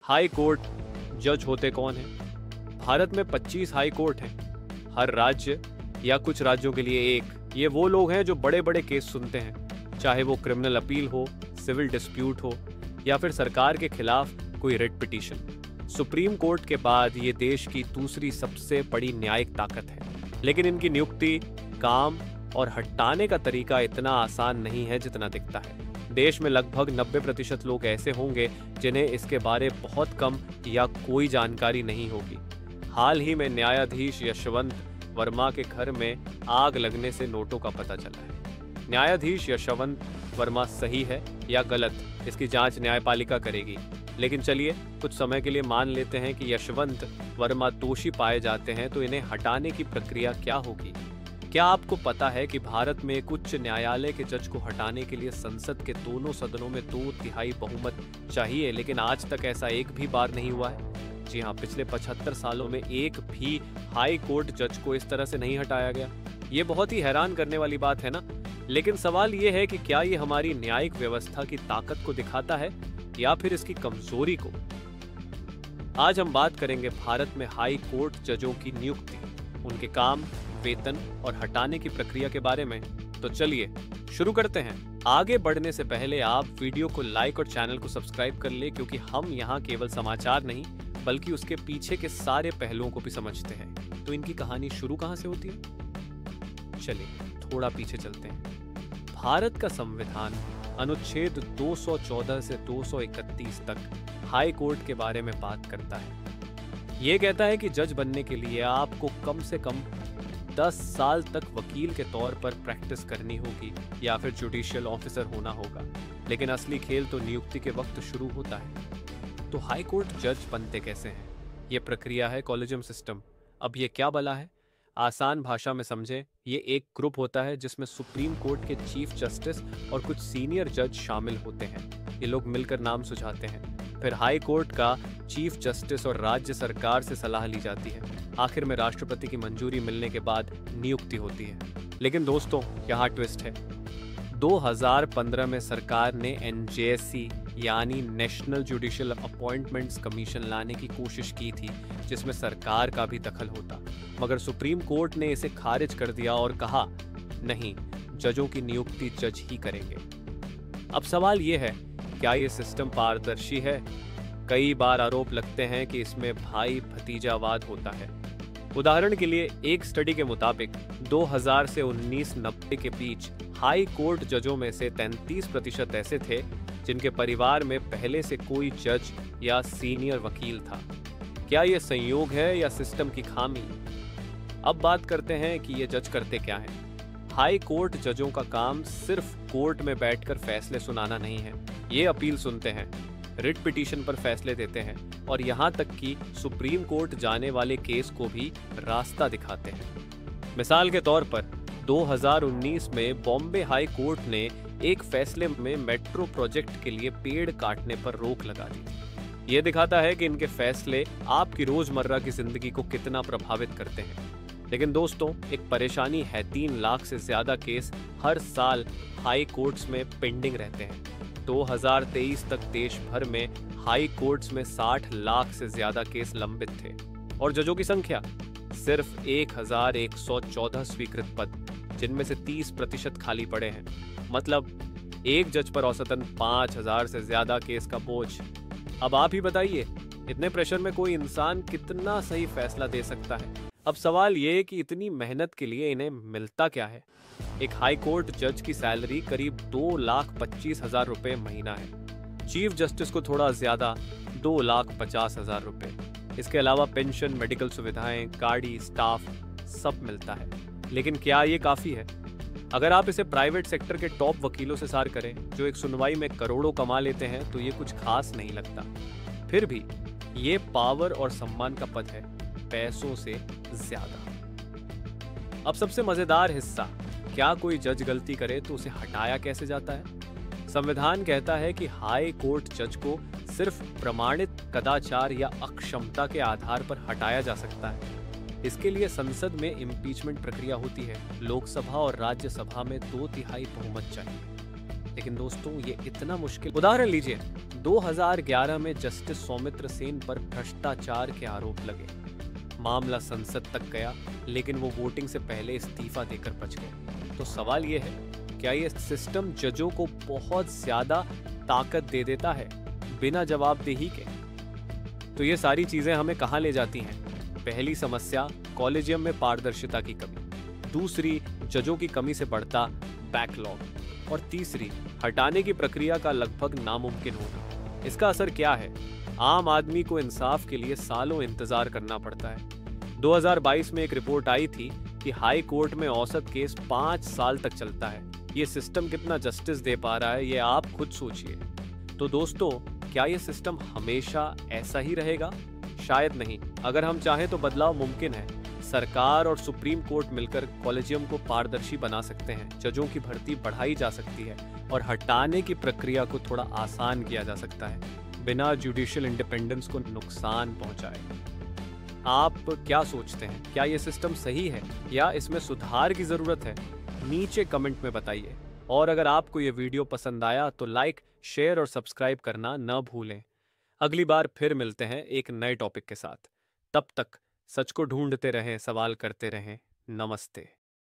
High court जज होते कौन हैं? भारत में 25 हाई कोर्ट हैं। हर राज्य या कुछ राज्यों के लिए एक। ये वो लोग हैं जो बड़े बड़े केस सुनते हैं, चाहे वो क्रिमिनल अपील हो, सिविल डिस्प्यूट हो या फिर सरकार के खिलाफ कोई रिट पिटीशन। सुप्रीम कोर्ट के बाद ये देश की दूसरी सबसे बड़ी न्यायिक ताकत है, लेकिन इनकी नियुक्ति, काम और हटाने का तरीका इतना आसान नहीं है जितना दिखता है। देश में लगभग 90% लोग ऐसे होंगे जिन्हें इसके बारे बहुत कम या कोई जानकारी नहीं होगी। हाल ही में न्यायाधीश यशवंत वर्मा के घर में आग लगने से नोटों का पता चला है। न्यायाधीश यशवंत वर्मा सही है या गलत, इसकी जांच न्यायपालिका करेगी। लेकिन चलिए कुछ समय के लिए मान लेते हैं कि यशवंत वर्मा दोषी पाए जाते हैं, तो इन्हें हटाने की प्रक्रिया क्या होगी? क्या आपको पता है कि भारत में एक उच्च न्यायालय के जज को हटाने के लिए संसद के दोनों सदनों में 2/3 बहुमत चाहिए, लेकिन आज तक ऐसा एक भी बार नहीं हुआ है। जी हाँ, पिछले 75 सालों में एक भी हाई कोर्ट जज को इस तरह से नहीं हटाया गया। ये बहुत ही हैरान करने वाली बात है ना। लेकिन सवाल ये है कि क्या ये हमारी न्यायिक व्यवस्था की ताकत को दिखाता है या फिर इसकी कमजोरी को? आज हम बात करेंगे भारत में हाई कोर्ट जजों की नियुक्ति, उनके काम, वेतन और हटाने की प्रक्रिया के बारे में। तो चलिए शुरू करते हैं। आगे बढ़ने से पहले आप वीडियो को लाइक और चैनल को सब्सक्राइब कर ले, क्योंकि हम यहाँ केवल समाचार नहीं बल्कि उसके पीछे के सारे पहलुओं को भी समझते हैं। तो इनकी कहानी शुरू कहाँ से होती है? चलिए थोड़ा पीछे चलते हैं। भारत का संविधान अनुच्छेद 214 से 231 तक हाई कोर्ट के बारे में बात करता है। ये कहता है कि जज बनने के लिए आपको कम से कम 10 साल तक वकील के तौर पर प्रैक्टिस करनी होगी या फिर जुडिशियल ऑफिसर होना होगा। लेकिन असली खेल तो नियुक्ति के वक्त शुरू होता है। तो हाई कोर्ट जज बनते कैसे हैं? ये प्रक्रिया है कॉलेजियम सिस्टम। अब ये क्या बला है? आसान भाषा में समझें, ये एक ग्रुप होता है जिसमें सुप्रीम कोर्ट के चीफ जस्टिस और कुछ सीनियर जज शामिल होते हैं। ये लोग मिलकर नाम सुझाते हैं। फिर हाई कोर्ट का चीफ जस्टिस और राज्य सरकार से सलाह ली जाती है। आखिर में राष्ट्रपति की मंजूरी मिलने के बाद नियुक्ति होती है। लेकिन दोस्तों, यहाँ ट्विस्ट है। 2015 में सरकार ने NJSC यानी नेशनल जुडिशियल अपॉइंटमेंट्स कमीशन लाने की कोशिश की थी, जिसमें सरकार का भी दखल होता, मगर सुप्रीम कोर्ट ने इसे खारिज कर दिया और कहा नहीं, जजों की नियुक्ति जज ही करेंगे। अब सवाल ये है, क्या ये सिस्टम पारदर्शी है? कई बार आरोप लगते हैं कि इसमें भाई भतीजावाद होता है। उदाहरण के लिए एक स्टडी के मुताबिक 2000 से 1990 के बीच हाई कोर्ट जजों में से 33% ऐसे थे जिनके परिवार में पहले से कोई जज या सीनियर वकील था। क्या ये संयोग है या सिस्टम की खामी? अब बात करते हैं कि ये जज करते क्या हैं। हाई कोर्ट जजों का काम सिर्फ कोर्ट में बैठकर फैसले सुनाना नहीं है। ये अपील सुनते हैं, रिट पिटीशन पर फैसले देते हैं और यहाँ तक कि सुप्रीम कोर्ट जाने वाले केस को भी रास्ता दिखाते हैं। मिसाल के तौर पर 2019 में बॉम्बे हाई कोर्ट ने एक फैसले में मेट्रो प्रोजेक्ट के लिए पेड़ काटने पर रोक लगा दी। ये दिखाता है कि इनके फैसले आपकी रोजमर्रा की जिंदगी को कितना प्रभावित करते हैं। लेकिन दोस्तों, एक परेशानी है, 3 लाख से ज्यादा केस हर साल हाई कोर्ट्स में पेंडिंग रहते हैं। 2023 तक देश भर में हाई कोर्ट्स में 60 लाख से ज्यादा केस लंबित थे और जजों की संख्या सिर्फ 1114 स्वीकृत पद, जिनमें से 30% खाली पड़े हैं। मतलब एक जज पर औसतन 5000 से ज्यादा केस का बोझ। अब आप ही बताइए, इतने प्रेशर में कोई इंसान कितना सही फैसला दे सकता है? अब सवाल ये कि इतनी मेहनत के लिए इन्हें मिलता क्या है? एक हाई कोर्ट जज की सैलरी करीब 2,25,000 रुपए महीना है। चीफ जस्टिस को थोड़ा ज्यादा, 2,50,000 रुपए। इसके अलावा पेंशन, मेडिकल सुविधाएं, गाड़ी, स्टाफ सब मिलता है। लेकिन क्या ये काफी है? अगर आप इसे प्राइवेट सेक्टर के टॉप वकीलों से सार करें जो एक सुनवाई में करोड़ों कमा लेते हैं, तो ये कुछ खास नहीं लगता। फिर भी ये पावर और सम्मान का पद है, पैसों से ज्यादा। अब सबसे मजेदार हिस्सा, क्या कोई जज गलती करे तो उसे हटाया कैसे जाता है? संविधान कहता है कि हाई कोर्ट जज को सिर्फ प्रमाणित कदाचार या अक्षमता के आधार पर हटाया जा सकता है। इसके लिए संसद में इम्पीचमेंट प्रक्रिया होती है। लोकसभा और राज्यसभा में 2/3 बहुमत चाहिए। लेकिन दोस्तों ये इतना मुश्किल। उदाहरण लीजिए, 2011 में जस्टिस सौमित्र सेन पर भ्रष्टाचार के आरोप लगे। मामला संसद तक गया, लेकिन वो वोटिंग से पहले इस्तीफा देकर बच गए। तो सवाल ये है, क्या ये सिस्टम जजों को बहुत ज्यादा ताकत दे देता है बिना जवाबदेही के? तो ये सारी चीजें हमें कहाँ ले जाती हैं? पहली समस्या, कॉलेजियम में पारदर्शिता की कमी। दूसरी, जजों की कमी से बढ़ता बैकलॉग। और तीसरी, हटाने की प्रक्रिया का लगभग नामुमकिन होना। इसका असर क्या है? आम आदमी को इंसाफ के लिए सालों इंतजार करना पड़ता है। 2022 में एक रिपोर्ट आई थी कि हाई कोर्ट में औसत केस 5 साल तक चलता है। ये सिस्टम कितना जस्टिस दे पा रहा है, ये आप खुद सोचिए। तो दोस्तों, क्या ये सिस्टम हमेशा ऐसा ही रहेगा? शायद नहीं। अगर हम चाहें तो बदलाव मुमकिन है। सरकार और सुप्रीम कोर्ट मिलकर कॉलेजियम को पारदर्शी बना सकते हैं, जजों की भर्ती बढ़ाई जा सकती है और हटाने की प्रक्रिया को थोड़ा आसान किया जा सकता है, बिना जुडिशियल इंडिपेंडेंस को नुकसान पहुंचाए। आप क्या सोचते हैं? क्या ये सिस्टम सही है या इसमें सुधार की जरूरत है? नीचे कमेंट में बताइए। और अगर आपको ये वीडियो पसंद आया तो लाइक, शेयर और सब्सक्राइब करना न भूलें। अगली बार फिर मिलते हैं एक नए टॉपिक के साथ। तब तक सच को ढूंढते रहें, सवाल करते रहें। नमस्ते।